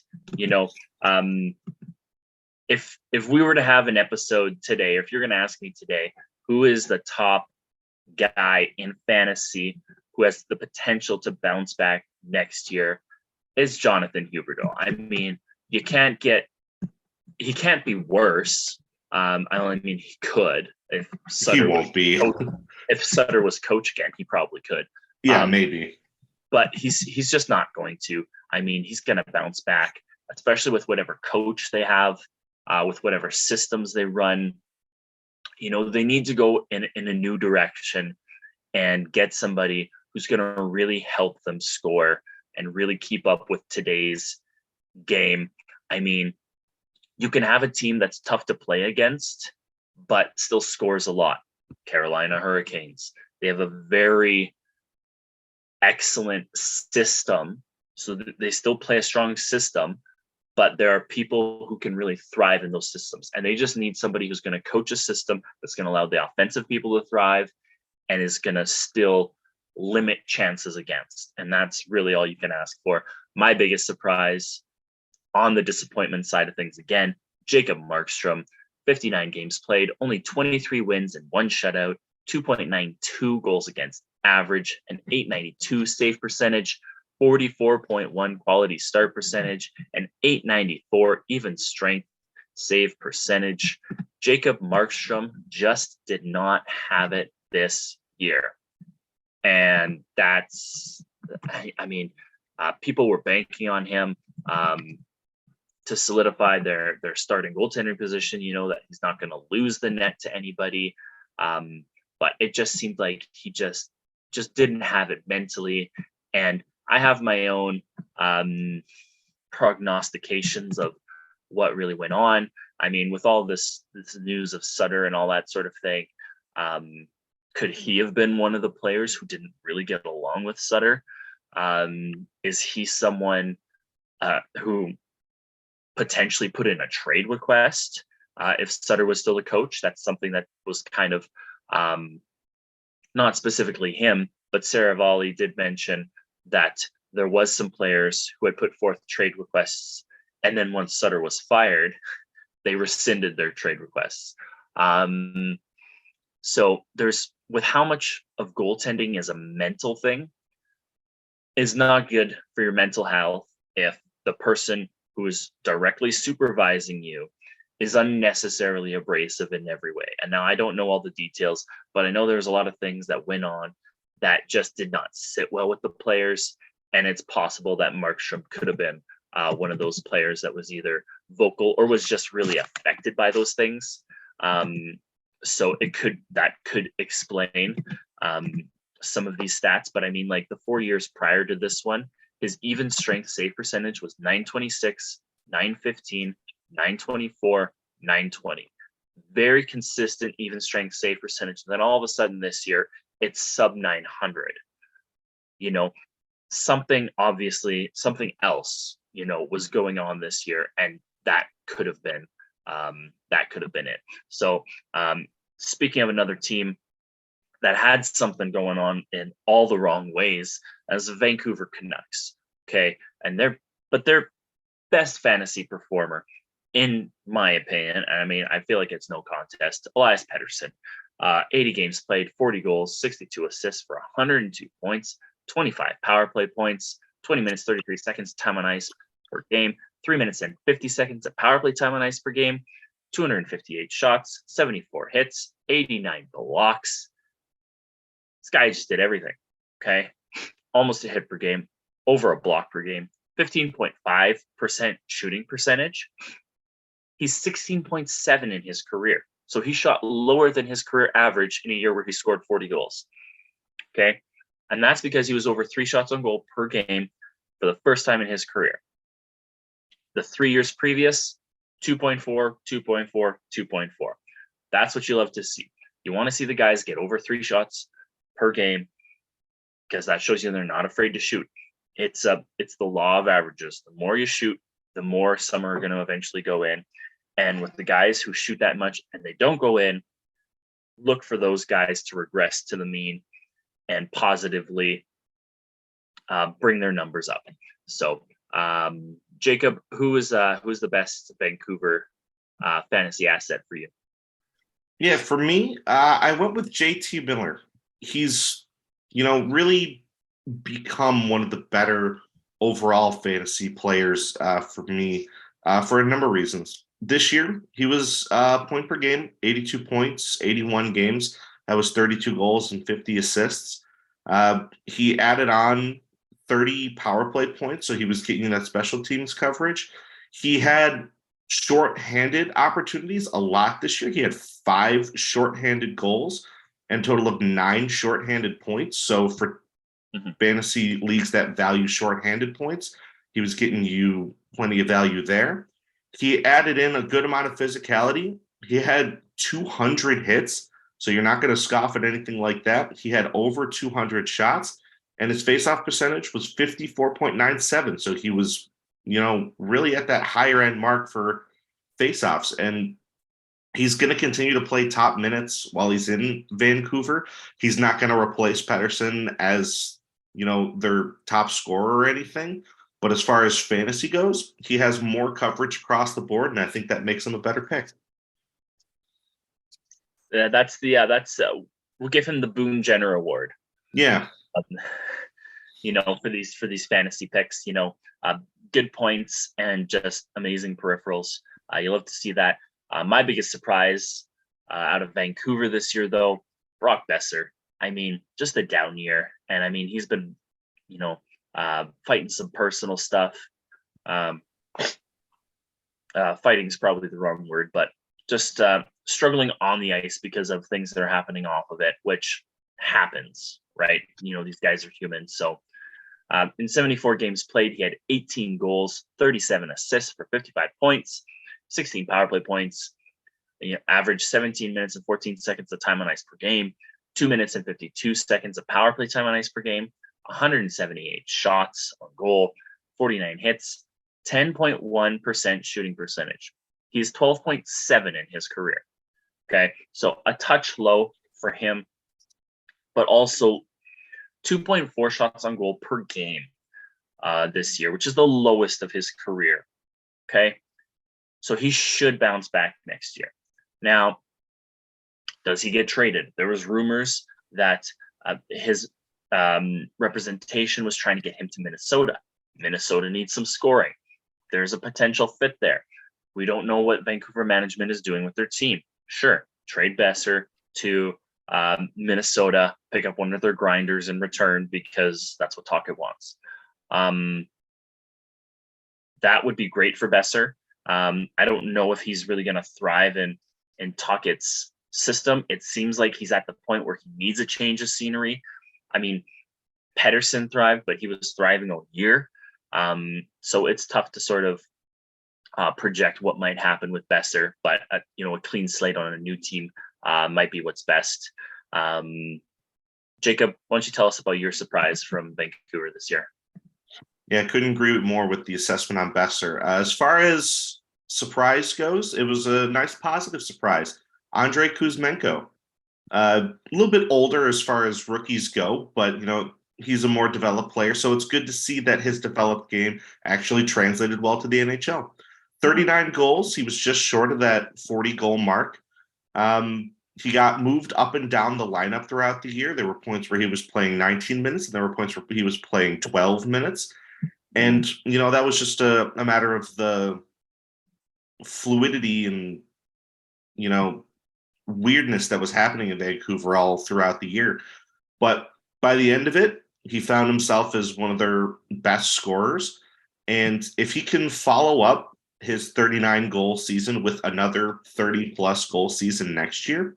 If we were to have an episode today, or if you're going to ask me today, who is the top guy in fantasy who has the potential to bounce back next year, is Jonathan Huberdeau. I mean, he can't be worse. I only mean he could. If Sutter if Sutter was coach again, he probably could. Yeah, maybe. But he's just not going to. I mean, he's going to bounce back, especially with whatever coach they have, with whatever systems they run. They need to go in a new direction and get somebody who's going to really help them score and really keep up with today's game. I mean, you can have a team that's tough to play against, but still scores a lot. Carolina Hurricanes. They have a very excellent system. So they still play a strong system, but there are people who can really thrive in those systems. And they just need somebody who's going to coach a system that's going to allow the offensive people to thrive and is going to still limit chances against. And that's really all you can ask for. My biggest surprise on the disappointment side of things, again, Jacob Markstrom, 59 games played, only 23 wins and 1 shutout, 2.92 goals against average, an .892 save percentage, 44.1 quality start percentage, and .894 even strength save percentage. Jacob Markstrom just did not have it this year. And that's, people were banking on him to solidify their starting goaltender position, that he's not going to lose the net to anybody. But it just seemed like he just didn't have it mentally. And I have my own prognostications of what really went on. I mean, with all this news of Sutter and all that sort of thing, could he have been one of the players who didn't really get along with Sutter? Is he someone who potentially put in a trade request if Sutter was still a coach? That's something that was kind of not specifically him, but Saravalli did mention that there was some players who had put forth trade requests, and then once Sutter was fired, they rescinded their trade requests. So there's, with how much of goaltending is a mental thing, is not good for your mental health if the person who is directly supervising you is unnecessarily abrasive in every way. And now I don't know all the details, but I know there's a lot of things that went on that just did not sit well with the players. And it's possible that Markstrom could have been one of those players that was either vocal or was just really affected by those things. So that could explain some of these stats. But I mean, like the 4 years prior to this one, his even strength save percentage was 926, 915, 924, 920. Very consistent even strength save percentage. And then all of a sudden this year, it's sub 900. You know, something else, you know, was going on this year, and that could have been it. So speaking of another team that had something going on in all the wrong ways, as the Vancouver Canucks. Okay. And their best fantasy performer, in my opinion, and I mean, I feel like it's no contest, Elias Pettersson. 80 games played, 40 goals, 62 assists for 102 points, 25 power play points, 20 minutes, 33 seconds time on ice per game, 3 minutes and 50 seconds of power play time on ice per game, 258 shots, 74 hits, 89 blocks. This guy just did everything. Okay. Almost a hit per game, over a block per game, 15.5% shooting percentage. He's 16.7 in his career. So he shot lower than his career average in a year where he scored 40 goals. Okay. And that's because he was over 3 shots on goal per game for the first time in his career. The 3 years previous, 2.4, 2.4, 2.4. That's what you love to see. You want to see the guys get over 3 shots per game, because that shows you they're not afraid to shoot. It's the law of averages. The more you shoot, the more some are going to eventually go in. And with the guys who shoot that much and they don't go in, look for those guys to regress to the mean and positively bring their numbers up. So, Jacob, who is the best Vancouver fantasy asset for you? Yeah, for me, I went with JT Miller. He's, really become one of the better overall fantasy players for me for a number of reasons. This year, he was point per game, 82 points, 81 games. That was 32 goals and 50 assists. He added on 30 power play points, so he was getting that special teams coverage. He had shorthanded opportunities a lot this year. He had 5 shorthanded goals and a total of 9 shorthanded points. So for fantasy leagues that value shorthanded points, he was getting you plenty of value there. He added in a good amount of physicality. He had 200 hits, so you're not going to scoff at anything like that. He had over 200 shots, and his faceoff percentage was 54.97. So he was, really at that higher end mark for faceoffs. And he's going to continue to play top minutes while he's in Vancouver. He's not going to replace Pettersson as, their top scorer or anything. But as far as fantasy goes, he has more coverage across the board, and I think that makes him a better pick. We'll give him the Boone Jenner Award. Yeah. For these fantasy picks, good points and just amazing peripherals. You love to see that. My biggest surprise out of Vancouver this year, though, Brock Besser. I mean, just a down year. And I mean, he's been, fighting some personal stuff. Fighting is probably the wrong word, but just struggling on the ice because of things that are happening off of it, which happens, right? These guys are human. So in 74 games played, he had 18 goals, 37 assists for 55 points, 16 power play points, averaged 17 minutes and 14 seconds of time on ice per game, 2 minutes and 52 seconds of power play time on ice per game, 178 shots on goal, 49 hits, 10.1% shooting percentage. He's 12.7 in his career. Okay, so a touch low for him, but also 2.4 shots on goal per game this year, which is the lowest of his career. Okay, So he should bounce back next year. Now, does he get traded? There was rumors that his representation was trying to get him to Minnesota. Minnesota needs some scoring. There's a potential fit there. We don't know what Vancouver management is doing with their team. Sure, trade Besser to Minnesota, pick up one of their grinders in return because that's what Tocchet wants. That would be great for Besser. I don't know if he's really going to thrive in Tocchet's system. It seems like he's at the point where he needs a change of scenery. I mean, Pettersson thrived, but he was thriving all year. So it's tough to sort of project what might happen with Besser, but a clean slate on a new team might be what's best. Jacob, why don't you tell us about your surprise from Vancouver this year? Yeah, I couldn't agree more with the assessment on Besser. As far as surprise goes, it was a nice positive surprise. Andrei Kuzmenko, a little bit older as far as rookies go, but he's a more developed player, so it's good to see that his developed game actually translated well to the NHL. 39 goals, he was just short of that 40-goal mark. He got moved up and down the lineup throughout the year. There were points where he was playing 19 minutes, and there were points where he was playing 12 minutes. And, that was just a matter of the fluidity and, weirdness that was happening in Vancouver all throughout the year. But by the end of it, he found himself as one of their best scorers. And if he can follow up his 39-goal season with another 30-plus goal season next year,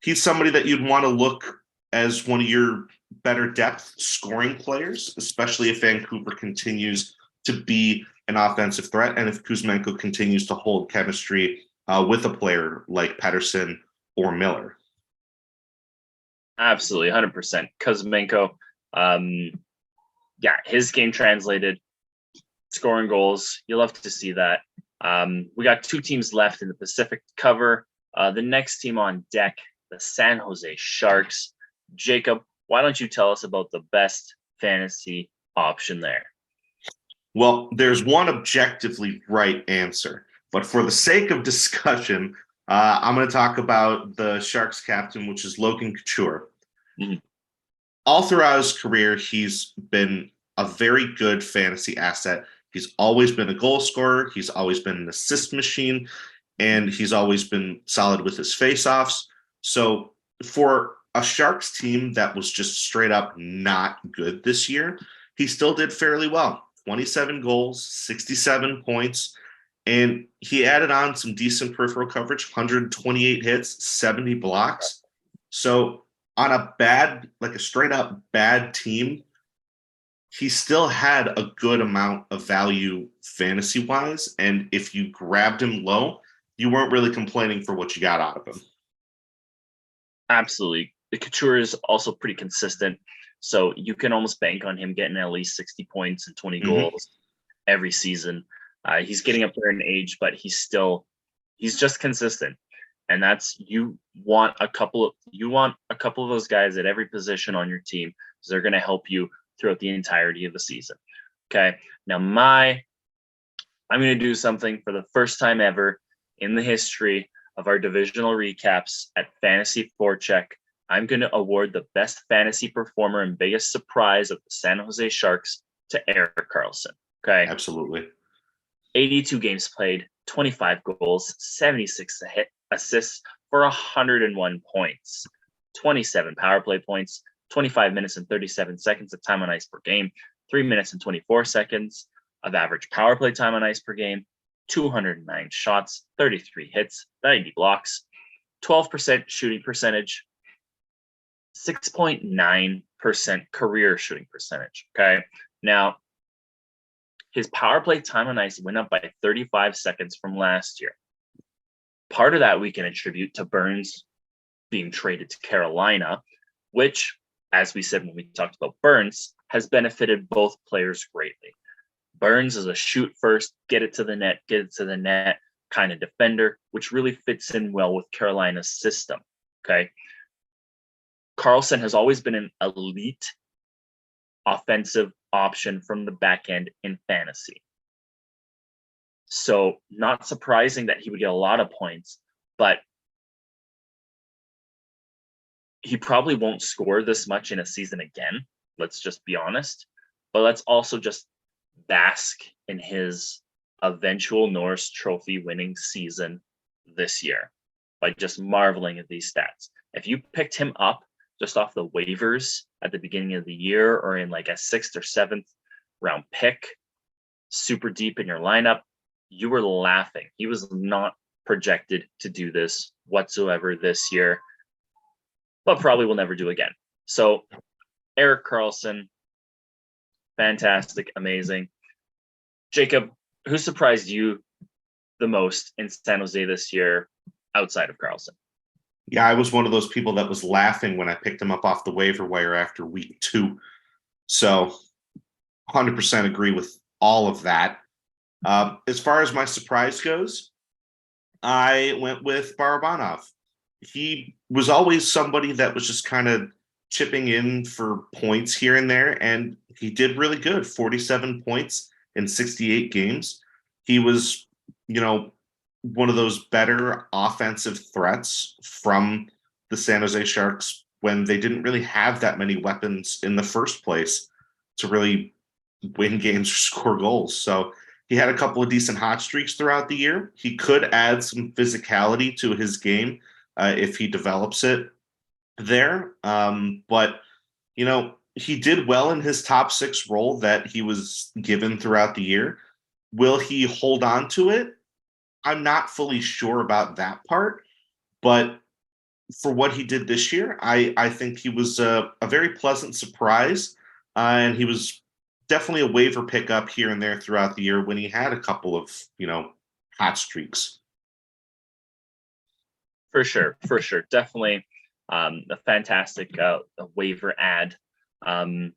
he's somebody that you'd want to look as one of your better depth scoring players, especially if Vancouver continues to be an offensive threat and if Kuzmenko continues to hold chemistry with a player like Pettersson or Miller. Absolutely, 100%. Kuzmenko, his game translated, scoring goals. You love to see that. We got two teams left in the Pacific to cover. The next team on deck, the San Jose Sharks. Jacob, why don't you tell us about the best fantasy option there? Well, there's one objectively right answer, but for the sake of discussion, I'm going to talk about the Sharks captain, which is Logan Couture. Mm-hmm. All throughout his career, he's been a very good fantasy asset. He's always been a goal scorer. He's always been an assist machine, and he's always been solid with his faceoffs. So for a Sharks team that was just straight up not good this year, he still did fairly well. 27 goals, 67 points, and he added on some decent peripheral coverage, 128 hits, 70 blocks. So on a straight up bad team, he still had a good amount of value fantasy-wise, and if you grabbed him low, you weren't really complaining for what you got out of him. Absolutely. The Couture is also pretty consistent, so you can almost bank on him getting at least 60 points and 20 goals every season. He's getting up there in age, but he's just consistent. And that's, you want a couple of those guys at every position on your team, because they're going to help you throughout the entirety of the season. Okay. Now I'm going to do something for the first time ever in the history of our divisional recaps at Fantasy Forecheck. I'm going to award the best fantasy performer and biggest surprise of the San Jose Sharks to Erik Karlsson. Okay. Absolutely. 82 games played, 25 goals, 76 assists for 101 points, 27 power play points, 25 minutes and 37 seconds of time on ice per game, 3 minutes and 24 seconds of average power play time on ice per game, 209 shots, 33 hits, 90 blocks, 12% shooting percentage, 6.9% career shooting percentage. Okay. Now, his power play time on ice went up by 35 seconds from last year. Part of that we can attribute to Burns being traded to Carolina, which, as we said when we talked about Burns, has benefited both players greatly. Burns is a shoot first, get it to the net kind of defender, which really fits in well with Carolina's system. Okay. Karlsson has always been an elite offensive option from the back end in fantasy. So not surprising that he would get a lot of points, but he probably won't score this much in a season again. Let's just be honest. But let's also just bask in his eventual Norris Trophy winning season this year by just marveling at these stats. If you picked him up just off the waivers at the beginning of the year or in like a 6th or 7th round pick, super deep in your lineup, you were laughing. He was not projected to do this whatsoever this year, but probably will never do again. So Erik Karlsson, fantastic, amazing. Jacob, who surprised you the most in San Jose this year outside of Karlsson? Yeah, I was one of those people that was laughing when I picked him up off the waiver wire after week 2. So 100% agree with all of that. As far as my surprise goes, I went with Barabanov. He was always somebody that was just kind of chipping in for points here and there, and he did really good. 47 points in 68 games. He was, one of those better offensive threats from the San Jose Sharks when they didn't really have that many weapons in the first place to really win games or score goals. So he had a couple of decent hot streaks throughout the year. He could add some physicality to his game if he develops it there. But, he did well in his top 6 role that he was given throughout the year. Will he hold on to it? I'm not fully sure about that part. But for what he did this year, I think he was a very pleasant surprise. And he was definitely a waiver pickup here and there throughout the year when he had a couple of, hot streaks. For sure. Definitely a fantastic waiver ad. The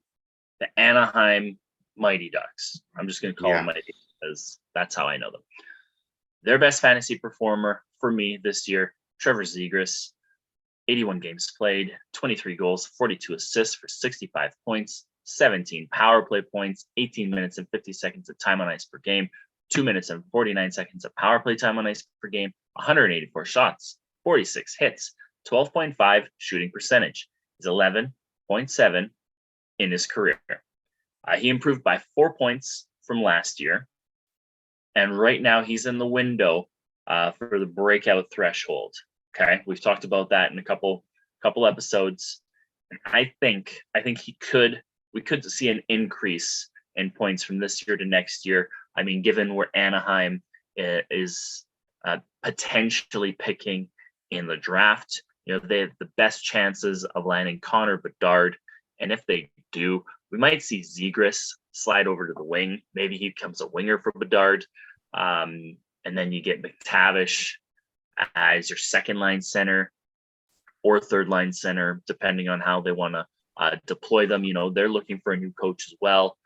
Anaheim Mighty Ducks. I'm just going to call them Mighty because that's how I know them. Their best fantasy performer for me this year, Trevor Zegras, 81 games played, 23 goals, 42 assists for 65 points, 17 power play points, 18 minutes and 50 seconds of time on ice per game, 2 minutes and 49 seconds of power play time on ice per game, 184 shots, 46 hits, 12.5 shooting percentage. He's 11.7 in his career. He improved by 4 points from last year. And right now he's in the window for the breakout threshold. Okay. We've talked about that in a couple episodes. And I think we could see an increase in points from this year to next year. I mean, given where Anaheim is potentially picking in the draft, they have the best chances of landing Connor Bedard. And if they do, we might see Zegras slide over to the wing. Maybe he becomes a winger for Bedard. And then you get McTavish as your second line center or third line center, depending on how they want to deploy them. They're looking for a new coach as well.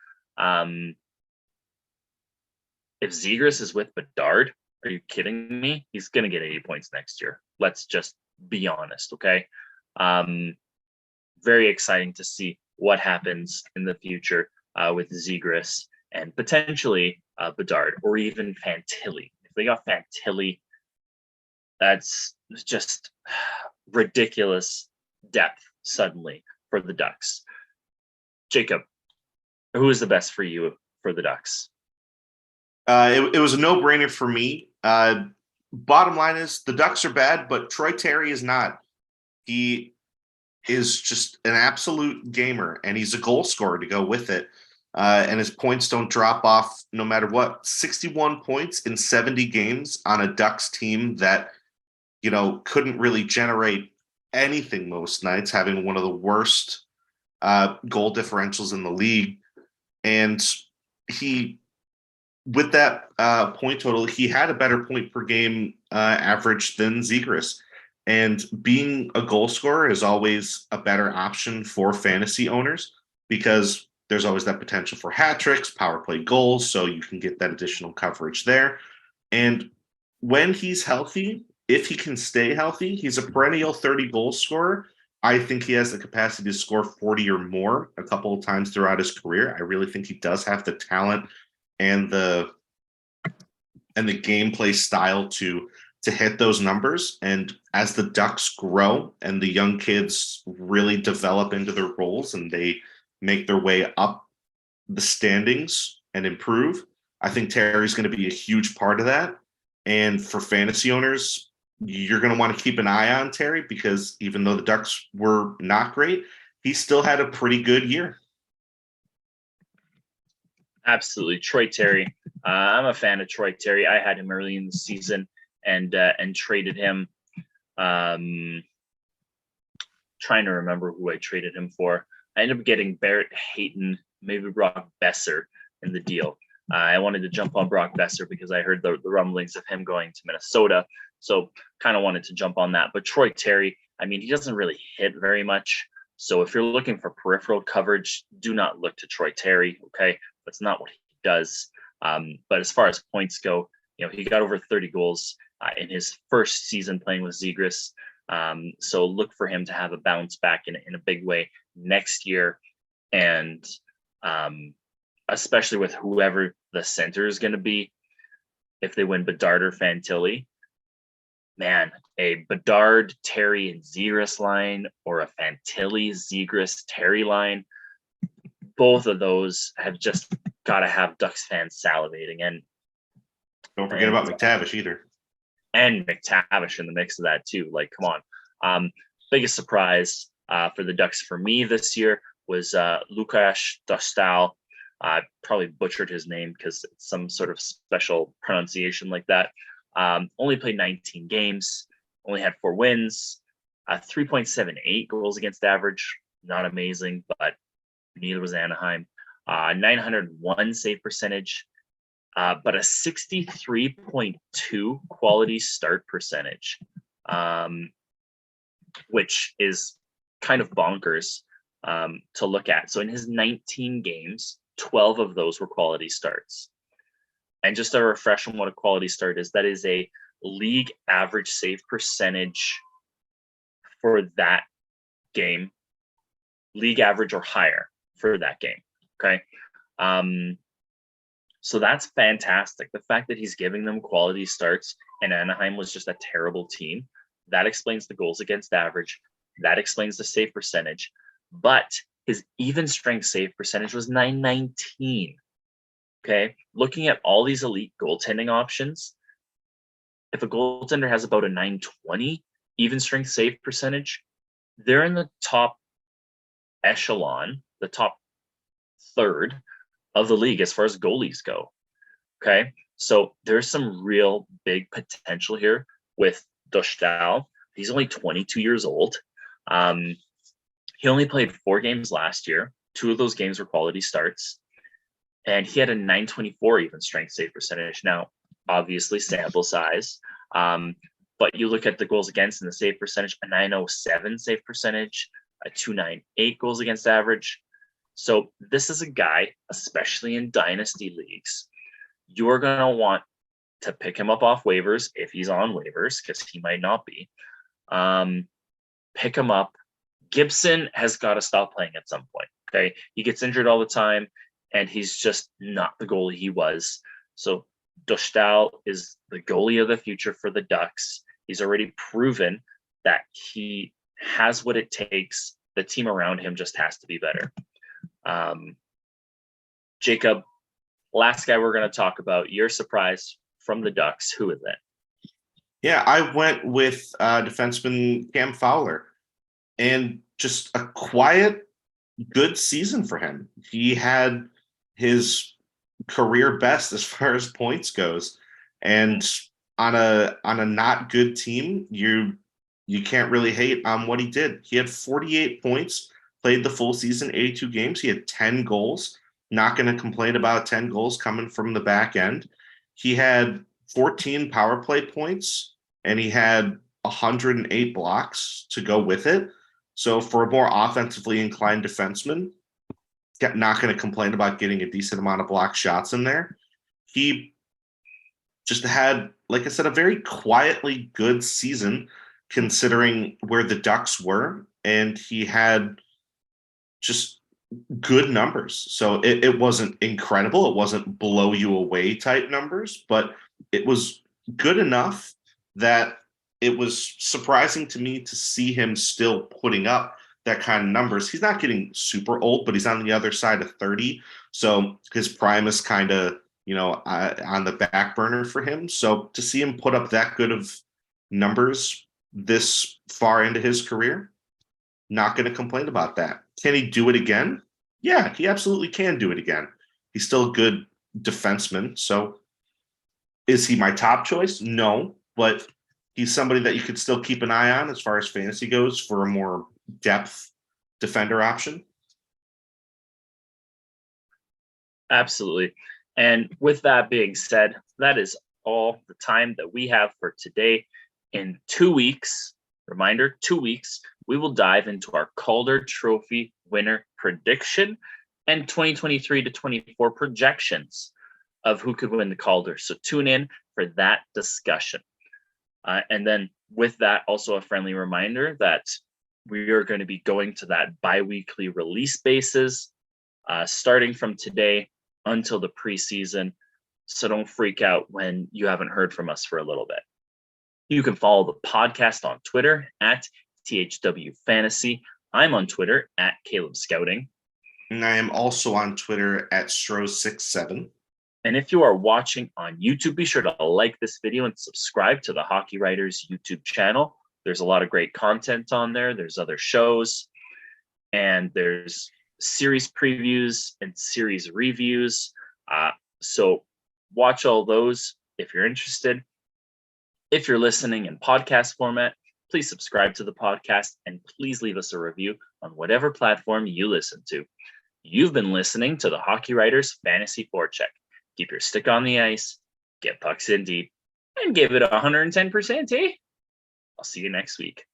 If Zegras is with Bedard, are you kidding me? He's going to get 80 points next year. Let's just be honest, okay? Very exciting to see what happens in the future with Zegras and potentially Bedard or even Fantilli. If they got Fantilli, that's just ridiculous depth suddenly for the Ducks. Jacob, who is the best for you for the Ducks? It was a no-brainer for me. Bottom line is the Ducks are bad, but Troy Terry is not. He is just an absolute gamer, and he's a goal scorer to go with it. And his points don't drop off no matter what. 61 points in 70 games on a Ducks team that, couldn't really generate anything most nights, having one of the worst goal differentials in the league. And with that point total, he had a better point per game average than Zegras. And being a goal scorer is always a better option for fantasy owners because there's always that potential for hat tricks, power play goals, so you can get that additional coverage there. And when he's healthy, if he can stay healthy, he's a perennial 30 goal scorer. I think he has the capacity to score 40 or more a couple of times throughout his career. I really think he does have the talent and the and the gameplay style to hit those numbers. And as the Ducks grow and the young kids really develop into their roles and they make their way up the standings and improve, I think Terry's going to be a huge part of that. And for fantasy owners, you're going to want to keep an eye on Terry, because even though the Ducks were not great, he still had a pretty good year. Absolutely. Troy Terry. I'm a fan of Troy Terry. I had him early in the season and traded him. Trying to remember who I traded him for. I ended up getting Barrett Hayton, maybe Brock Besser in the deal. I wanted to jump on Brock Besser because I heard the rumblings of him going to Minnesota. So kind of wanted to jump on that. But Troy Terry, I mean, he doesn't really hit very much. So if you're looking for peripheral coverage, do not look to Troy Terry. Okay. That's not what he does. But as far as points go, he got over 30 goals in his first season playing with Zegras. So look for him to have a bounce back in a big way next year. And especially with whoever the center is going to be, if they win Bedard or Fantilli, man, a Bedard, Terry, and Zegras line, or a Fantilli, Zegras, Terry line, both of those have just got to have Ducks fans salivating. And don't forget about McTavish either. And McTavish in the mix of that too. Like, come on. Biggest surprise for the Ducks for me this year was Lukáš Dostál. I probably butchered his name because it's some sort of special pronunciation like that. Only played 19 games, only had 4 wins, 3.78 goals against average. Not amazing, but neither was Anaheim. 901 save percentage, but a 63.2 quality start percentage, which is kind of bonkers to look at. So in his 19 games, 12 of those were quality starts. And just a refresh on what a quality start is, that is a league average save percentage for that game, league average or higher for that game. Okay. So that's fantastic. The fact that he's giving them quality starts and Anaheim was just a terrible team, that explains the goals against average. That explains the save percentage. But his even strength save percentage was 919. Okay. Looking at all these elite goaltending options, if a goaltender has about a 920 even strength save percentage, they're in the top echelon, the top third of the league as far as goalies go. Okay. So there's some real big potential here with Dostál. He's only 22 years old. He only played 4 games last year. 2 of those games were quality starts. And he had a 924 even strength save percentage. Now, obviously, sample size. But you look at the goals against and the save percentage, a 907 save percentage, a 298 goals against average. So this is a guy, especially in dynasty leagues, you're going to want to pick him up off waivers if he's on waivers, because he might not be. Pick him up. Gibson has got to stop playing at some point. Okay. He gets injured all the time and he's just not the goalie he was. So Dostál is the goalie of the future for the Ducks. He's already proven that he has what it takes. The team around him just has to be better. Jacob, last guy we're going to talk about, your surprise from the Ducks. Who is it? Yeah, I went with defenseman Cam Fowler, and just a quiet, good season for him. He had his career best as far as points goes, and on a not good team, you can't really hate on what he did. He had 48 points, played the full season, 82 games. He had 10 goals. Not going to complain about 10 goals coming from the back end. He had 14 power play points, and he had 108 blocks to go with it. So for a more offensively inclined defenseman, not going to complain about getting a decent amount of block shots in there. He just had, like I said, a very quietly good season considering where the Ducks were. And he had just good numbers. So it wasn't incredible. It wasn't blow you away type numbers, but it was good enough that it was surprising to me to see him still putting up that kind of numbers. He's not getting super old, but he's on the other side of 30. So his prime is kind of, on the back burner for him. So to see him put up that good of numbers this far into his career, not going to complain about that. Can he do it again? Yeah, he absolutely can do it again. He's still a good defenseman. So is he my top choice? No, but he's somebody that you could still keep an eye on as far as fantasy goes for a more depth defender option. Absolutely. And with that being said, that is all the time that we have for today. In 2 weeks, reminder, 2 weeks, we will dive into our Calder Trophy winner prediction and 2023 to 24 projections of who could win the Calder. So tune in for that discussion. And then with that, also a friendly reminder that we are going to be going to that bi-weekly release basis starting from today until the preseason. So don't freak out when you haven't heard from us for a little bit. You can follow the podcast on Twitter at THW Fantasy. I'm on Twitter at Caleb Scouting. And I am also on Twitter at Strozyk67. And if you are watching on YouTube, be sure to like this video and subscribe to the Hockey Writers YouTube channel. There's a lot of great content on there. There's other shows, and there's series previews and series reviews. So watch all those if you're interested. If you're listening in podcast format, please subscribe to the podcast and please leave us a review on whatever platform you listen to. You've been listening to the Hockey Writers Fantasy Forecheck. Keep your stick on the ice, get pucks in deep, and give it 110%, eh? I'll see you next week.